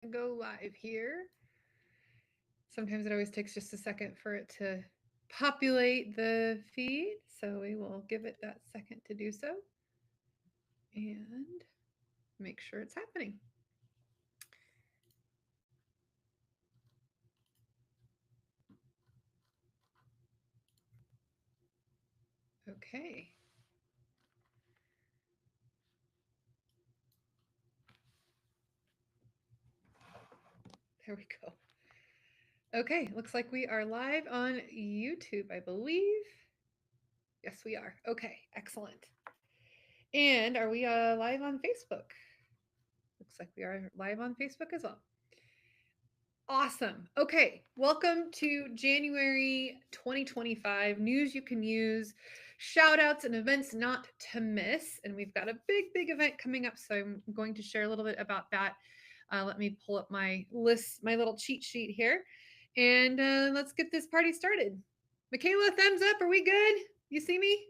Go live here. Sometimes it always takes just a second for it to populate the feed, so we will give it that second to do so and make sure it's happening. Okay, there we go. Okay, looks like we are live on YouTube, I believe. Yes, we are. Okay, excellent. And are we live on Facebook? Looks like we are live on Facebook as well. Awesome. Okay. Welcome to January 2025 news you can use, shout outs and events not to miss. And we've got a big event coming up. So I'm going to share a little bit about that. Let me pull up my list, my little cheat sheet here. And let's get this party started. Michaela, thumbs up. Are we good? You see me?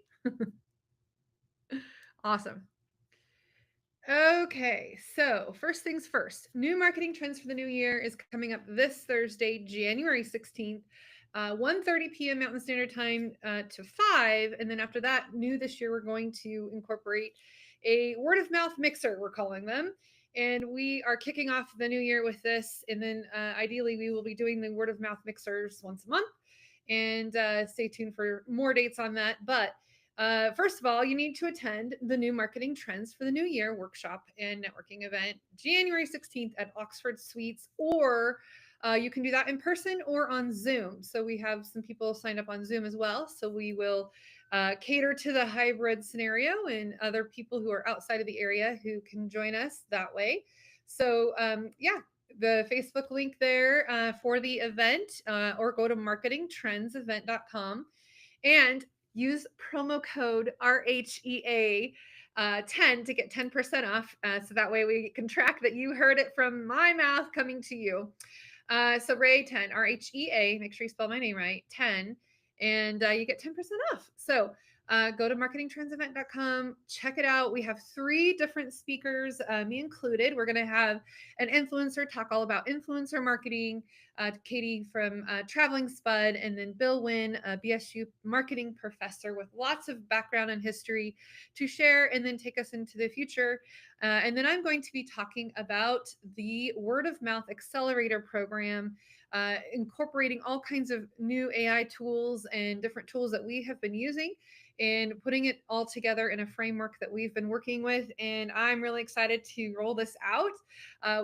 Awesome. Okay, so first things first, new marketing trends for the new year is coming up this Thursday, January 16th, 1:30 p.m. Mountain Standard Time to 5. And then after that, new this year, we're going to incorporate a word of mouth mixer, we're calling them. And we are kicking off the new year with this. And then ideally, we will be doing the word of mouth mixers once a month. And stay tuned for more dates on that. But first of all, you need to attend the new marketing trends for the new year workshop and networking event January 16th at Oxford Suites, or you can do that in person or on Zoom. So we have some people signed up on Zoom as well. So we will cater to the hybrid scenario and other people who are outside of the area who can join us that way. So, yeah, the Facebook link there for the event, or go to marketingtrendsevent.com and use promo code RHEA 10 to get 10% off. So that way we can track that you heard it from my mouth coming to you. So Ray 10, RHEA, make sure you spell my name right, 10, and you get 10% off. So go to marketingtrendsevent.com, check it out. We have 3 different speakers, me included. We're going to have an influencer talk all about influencer marketing, Katie from Traveling Spud, and then Bill Wynn, a BSU marketing professor with lots of background and history to share and then take us into the future. And then I'm going to be talking about the Word of Mouth Accelerator Program, incorporating all kinds of new AI tools and different tools that we have been using and putting it all together in a framework that we've been working with. And I'm really excited to roll this out.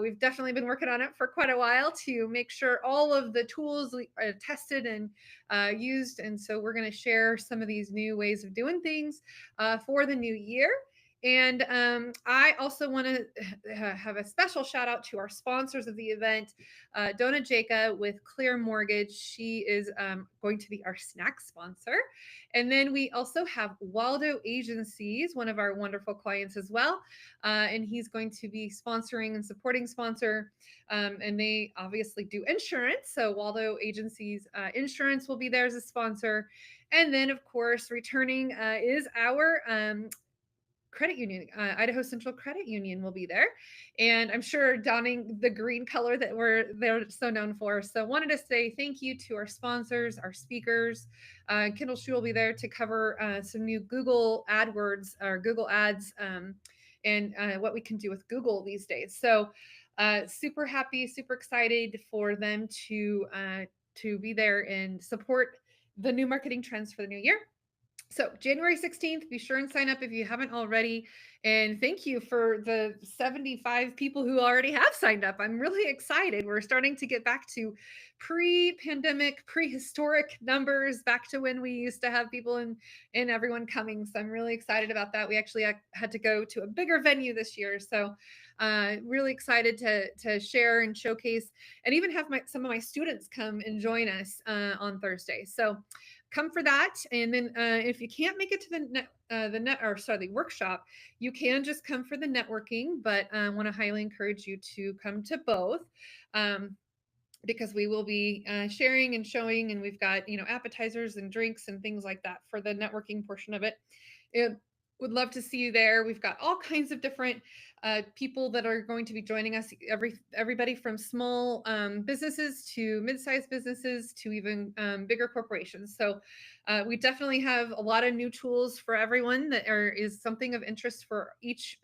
We've definitely been working on it for quite a while to make sure all of the tools are tested and used. And so we're going to share some of these new ways of doing things for the new year. And I also want to have a special shout out to our sponsors of the event, Donna Jacob with Clear Mortgage. She is going to be our snack sponsor. And then we also have Waldo Agencies, one of our wonderful clients as well. And he's going to be sponsoring and supporting sponsor. And they obviously do insurance. So Waldo Agencies Insurance will be there as a sponsor. And then, of course, returning is our credit union, Idaho Central Credit Union will be there. And I'm sure donning the green color that they're so known for. So wanted to say thank you to our sponsors, our speakers. Kendall Shu will be there to cover some new Google AdWords or Google Ads, and what we can do with Google these days. So super happy, super excited for them to be there and support the new marketing trends for the new year. So January 16th, be sure and sign up if you haven't already. And thank you for the 75 people who already have signed up. I'm really excited. We're starting to get back to pre-pandemic, prehistoric numbers, back to when we used to have people and everyone coming. So I'm really excited about that. We actually had to go to a bigger venue this year. So really excited to share and showcase and even have some of my students come and join us on Thursday. So come for that. And then if you can't make it to the workshop, you can just come for the networking. But I want to highly encourage you to come to both. Because we will be sharing and showing, and we've got appetizers and drinks and things like that for the networking portion of it. Would love to see you there. We've got all kinds of different people that are going to be joining us, everybody from small businesses to mid-sized businesses to even bigger corporations. So we definitely have a lot of new tools for everyone that is something of interest for each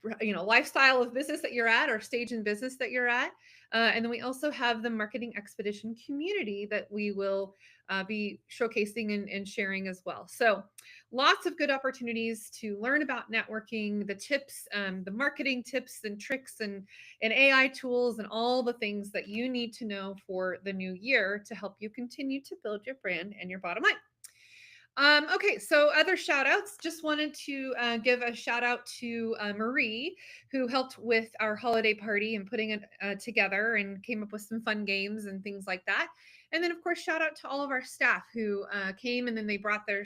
lifestyle of business that you're at or stage in business that you're at. And then we also have the marketing expedition community that we will be showcasing and sharing as well. So lots of good opportunities to learn about networking, the tips, the marketing tips and tricks, and AI tools, and all the things that you need to know for the new year to help you continue to build your brand and your bottom line. Okay, so other shout outs. Just wanted to give a shout out to Marie, who helped with our holiday party and putting it together and came up with some fun games and things like that. And then, of course, shout out to all of our staff who came, and then they brought their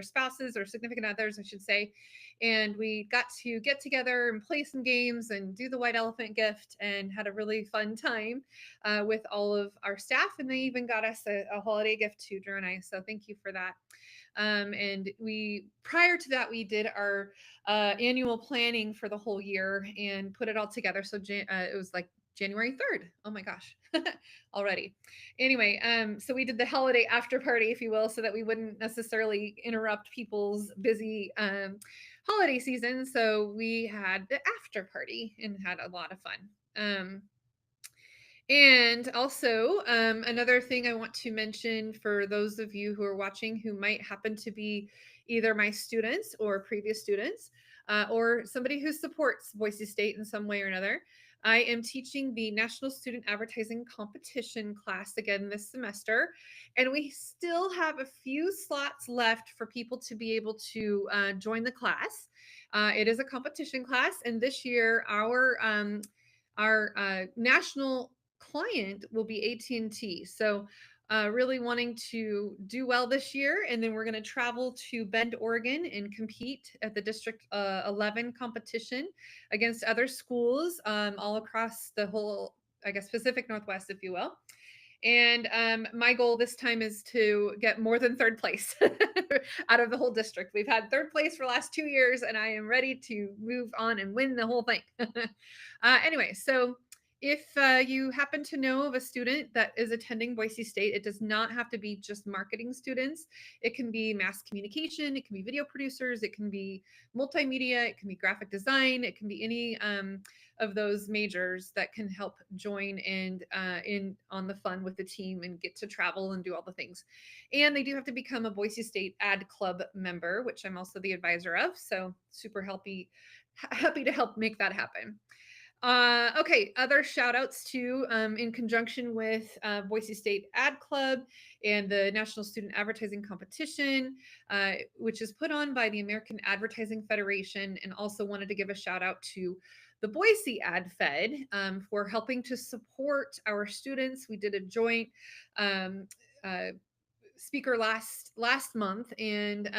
spouses or significant others, I should say. And we got to get together and play some games and do the white elephant gift and had a really fun time with all of our staff. And they even got us a holiday gift too, Drew and I. So thank you for that. And prior to that, we did our annual planning for the whole year and put it all together. So it was like January 3rd. Oh my gosh, already. Anyway, so we did the holiday after party, if you will, so that we wouldn't necessarily interrupt people's busy holiday season. So we had the after party and had a lot of fun. And also, another thing I want to mention for those of you who are watching who might happen to be either my students or previous students, or somebody who supports Boise State in some way or another, I am teaching the National Student Advertising Competition class again this semester. And we still have a few slots left for people to be able to join the class. It is a competition class, and this year our national client will be AT&T. So really wanting to do well this year. And then we're going to travel to Bend, Oregon and compete at the District 11 competition against other schools all across the whole, I guess, Pacific Northwest, if you will. And my goal this time is to get more than third place out of the whole district. We've had third place for the last 2 years, and I am ready to move on and win the whole thing. Anyway, so if you happen to know of a student that is attending Boise State, it does not have to be just marketing students. It can be mass communication, it can be video producers, it can be multimedia, it can be graphic design, it can be any of those majors that can help join and in on the fun with the team and get to travel and do all the things. And they do have to become a Boise State Ad Club member, which I'm also the advisor of. So super happy to help make that happen. Okay, other shout outs too, in conjunction with Boise State Ad Club and the National Student Advertising Competition, which is put on by the American Advertising Federation, and also wanted to give a shout out to the Boise Ad Fed for helping to support our students. We did a joint speaker last month, and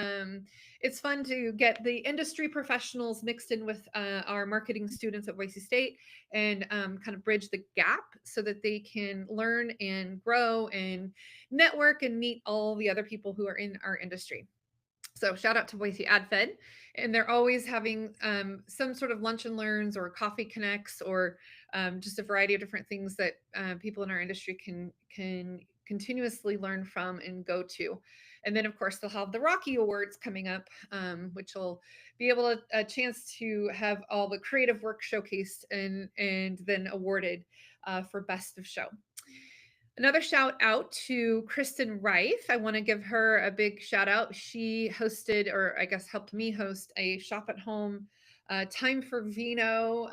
it's fun to get the industry professionals mixed in with our marketing students at Boise State and kind of bridge the gap so that they can learn and grow and network and meet all the other people who are in our industry. So shout out to Boise Ad Fed, and they're always having some sort of lunch and learns or coffee connects or just a variety of different things that people in our industry can continuously learn from and go to. And then, of course, they'll have the Rocky Awards coming up, which will be able to a chance to have all the creative work showcased and then awarded for best of show. Another shout out to Kristen Reif. I want to give her a big shout out. She hosted, or I guess helped me host, a shop at home time for vino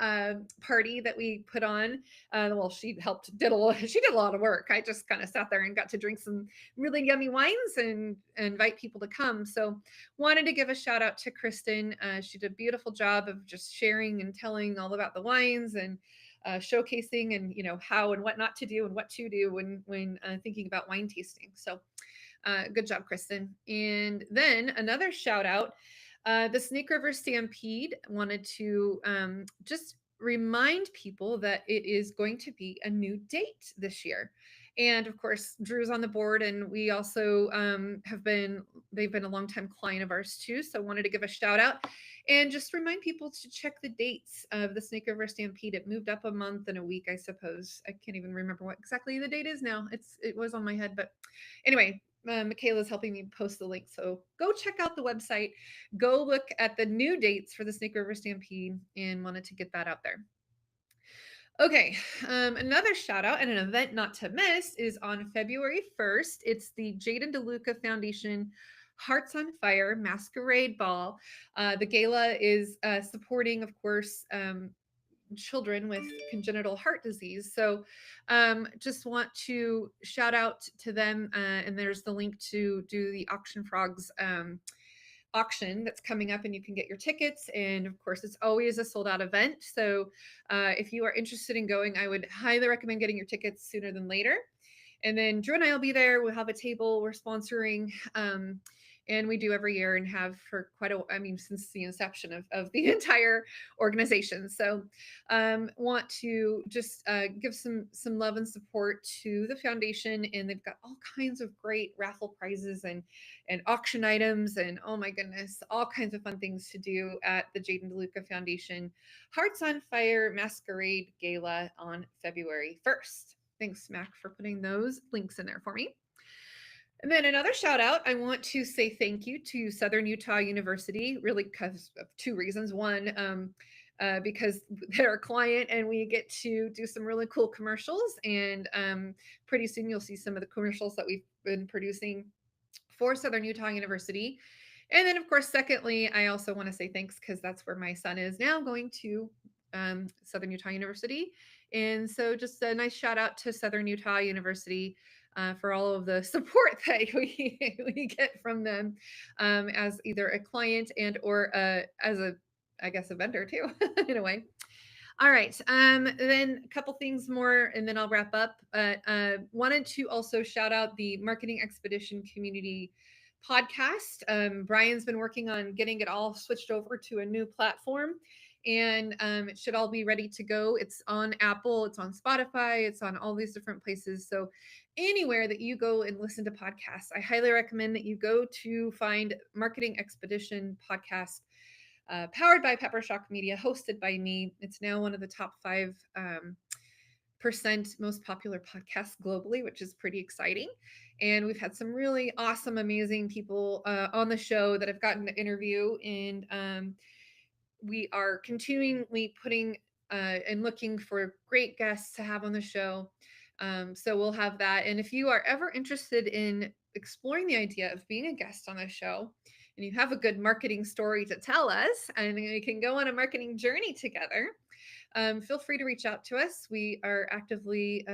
party that we put on. Well, she did a lot of work. I just kind of sat there and got to drink some really yummy wines and invite people to come. So wanted to give a shout out to Kristen. She did a beautiful job of just sharing and telling all about the wines and showcasing and how and what not to do and what to do when thinking about wine tasting. So good job, Kristen. And then another shout out, the Snake River Stampede wanted to just remind people that it is going to be a new date this year. And of course, Drew's on the board, and we also they've been a longtime client of ours too. So wanted to give a shout out. And just remind people to check the dates of the Snake River Stampede. It moved up a month and a week, I suppose. I can't even remember what exactly the date is now. It was on my head, but anyway, Michaela's helping me post the link. So go check out the website. Go look at the new dates for the Snake River Stampede and wanted to get that out there. Okay, another shout out and an event not to miss is on February 1st. It's the Jaden DeLuca Foundation Hearts on Fire Masquerade Ball. The gala is supporting, of course, children with congenital heart disease. So just want to shout out to them. And there's the link to do the Auction Frogs auction that's coming up, and you can get your tickets. And of course, it's always a sold out event. So if you are interested in going, I would highly recommend getting your tickets sooner than later. And then Drew and I will be there. We'll have a table we're sponsoring. And we do every year and have for since the inception of the entire organization. So want to just give some love and support to the foundation. And they've got all kinds of great raffle prizes and auction items, and oh my goodness, all kinds of fun things to do at the Jaden DeLuca Foundation Hearts on Fire Masquerade Gala on February 1st. Thanks, Mac, for putting those links in there for me. And then another shout out, I want to say thank you to Southern Utah University, really because of two reasons. One, because they're a client and we get to do some really cool commercials. And pretty soon you'll see some of the commercials that we've been producing for Southern Utah University. And then, of course, secondly, I also want to say thanks because that's where my son is now going to Southern Utah University. And so just a nice shout out to Southern Utah University for all of the support that we get from them as either a client and or as I guess, a vendor too, in a way. All right. Then a couple things more, and then I'll wrap up. Wanted to also shout out the Marketing Expedition Community podcast. Brian's been working on getting it all switched over to a new platform, and it should all be ready to go. It's on Apple, it's on Spotify, it's on all these different places. So anywhere that you go and listen to podcasts, I highly recommend that you go to find Marketing Expedition podcast. Powered by Peppershock Media, hosted by me. It's now one of the top 5% most popular podcasts globally, which is pretty exciting. And we've had some really awesome, amazing people on the show that I've gotten to interview. And we are continually putting and looking for great guests to have on the show. So we'll have that. And if you are ever interested in exploring the idea of being a guest on the show, and you have a good marketing story to tell us, and we can go on a marketing journey together, feel free to reach out to us. We are actively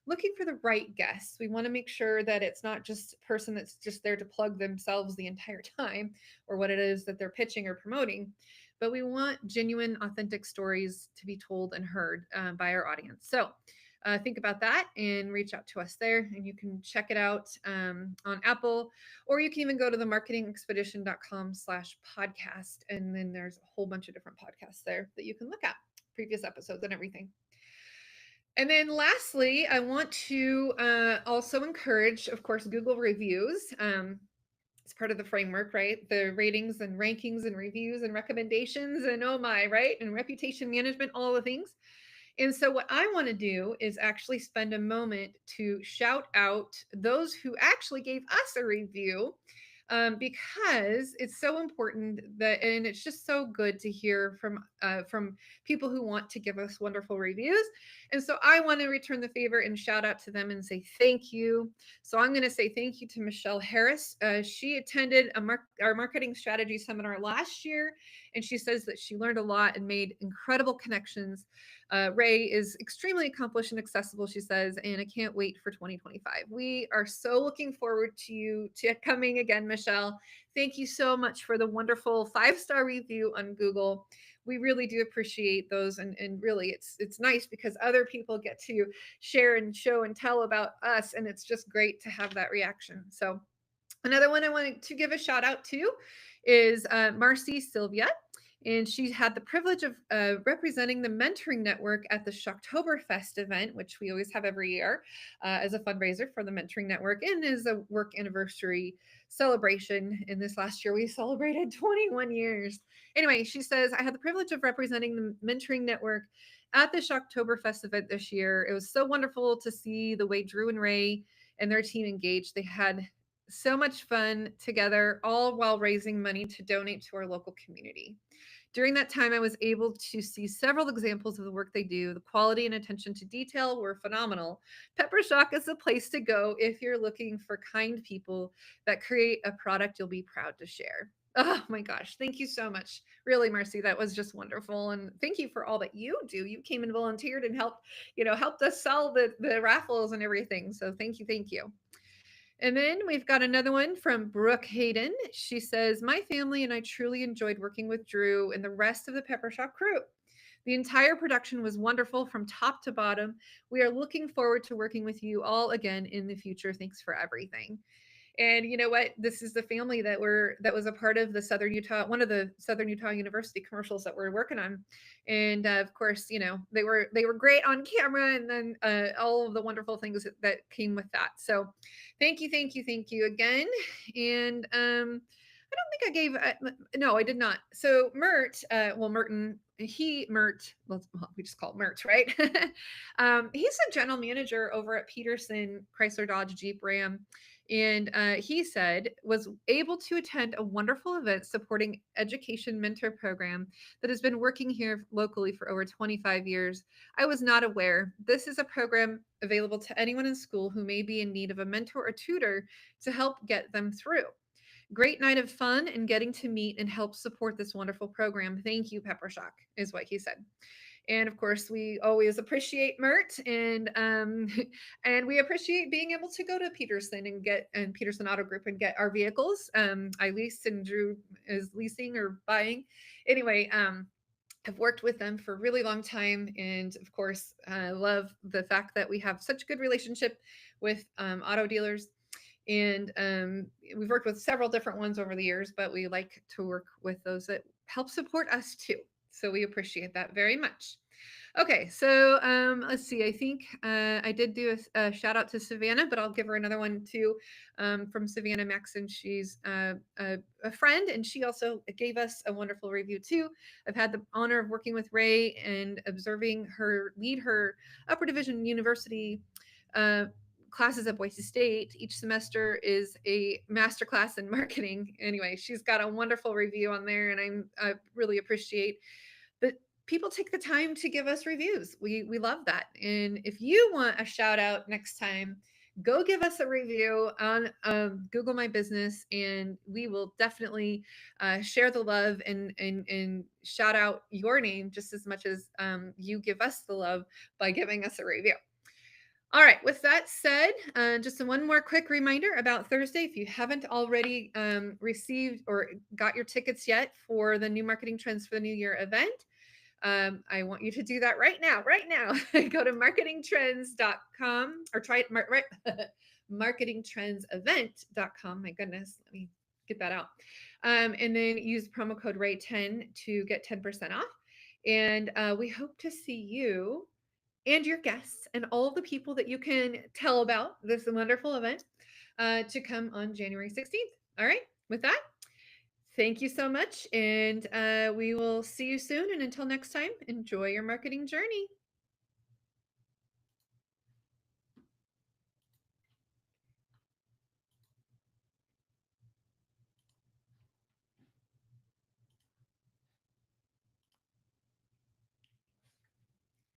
looking for the right guests. We want to make sure that it's not just a person that's just there to plug themselves the entire time or what it is that they're pitching or promoting, but we want genuine, authentic stories to be told and heard by our audience. So think about that and reach out to us there. And you can check it out on Apple, or you can even go to the marketingexpedition.com/podcast. And then there's a whole bunch of different podcasts there that you can look at, previous episodes and everything. And then lastly, I want to also encourage, of course, Google reviews. It's part of the framework, right? The ratings and rankings and reviews and recommendations and oh my, right? And reputation management, all the things. And so, what I want to do is actually spend a moment to shout out those who actually gave us a review, because it's so important that, and it's just so good to hear from people who want to give us wonderful reviews. And so, I want to return the favor and shout out to them and say thank you. So, I'm going to say thank you to Michelle Harris. She attended our marketing strategy seminar last year, and she says that she learned a lot and made incredible connections. Ray is extremely accomplished and accessible, she says, and I can't wait for 2025. We are so looking forward to you coming again, Michelle. Thank you so much for the wonderful 5-star review on Google. We really do appreciate those, and really it's nice because other people get to share and show and tell about us, and it's just great to have that reaction. So another one I wanted to give a shout out to is Marcy Sylvia. And she had the privilege of representing the mentoring network at the Shocktoberfest event, which we always have every year as a fundraiser for the mentoring network and as a work anniversary celebration. In this last year, we celebrated 21 years. Anyway, she says, I had the privilege of representing the mentoring network at the Shocktoberfest event this year. It was so wonderful to see the way Drew and Ray and their team engaged. They had so much fun together, all while raising money to donate to our local community. During that time, I was able to see several examples of the work they do. The quality and attention to detail were phenomenal. Peppershock is the place to go if you're looking for kind people that create a product you'll be proud to share. Oh my gosh, thank you so much. Really, Marcy, that was just wonderful. And thank you for all that you do. You came and volunteered and helped us sell the raffles and everything. So thank you, thank you. And then we've got another one from Brooke Hayden. She says, my family and I truly enjoyed working with Drew and the rest of the Peppershock crew. The entire production was wonderful from top to bottom. We are looking forward to working with you all again in the future. Thanks for everything. And you know what? This is the family that was a part of the Southern Utah, one of the Southern Utah University commercials that we're working on. And of course, they were great on camera, and then all of the wonderful things that came with that. So, thank you again. And I don't think I gave. No, I did not. So Merton, well, we just call it Mert, right? He's a general manager over at Peterson Chrysler Dodge Jeep Ram, and he said was able to attend a wonderful event supporting education mentor program that has been working here locally for over 25 years. I was not aware. This is a program available to anyone in school who may be in need of a mentor or tutor to help get them through. Great night of fun and getting to meet and help support this wonderful program. Thank you, Peppershock, is what he said. And of course, we always appreciate Mert, and and we appreciate being able to go to Peterson and Peterson Auto Group and get our vehicles. I leased, and Drew is leasing or buying. Anyway, I've worked with them for a really long time, and of course, I love the fact that we have such a good relationship with auto dealers. And we've worked with several different ones over the years, but we like to work with those that help support us too. So we appreciate that very much. Okay, so let's see. I think I did do a shout out to Savannah, but I'll give her another one too from Savannah Maxon. She's a friend, and she also gave us a wonderful review too. I've had the honor of working with Ray and observing her lead her upper division university uh, classes at Boise State. Each semester is a masterclass in marketing. Anyway, she's got a wonderful review on there, and I really appreciate that people take the time to give us reviews. We love that. And if you want a shout out next time, go give us a review on Google My Business, and we will definitely share the love and shout out your name just as much as you give us the love by giving us a review. All right, with that said, just one more quick reminder about Thursday. If you haven't already received or got your tickets yet for the new Marketing Trends for the New Year event, I want you to do that right now. Right now, go to marketingtrends.com or try it right marketingtrendsevent.com. My goodness, let me get that out. And then use promo code Ray10 to get 10% off. And we hope to see you and your guests and all of the people that you can tell about this wonderful event to come on January 16th. All right, with that, thank you so much. And we will see you soon. And until next time, enjoy your marketing journey.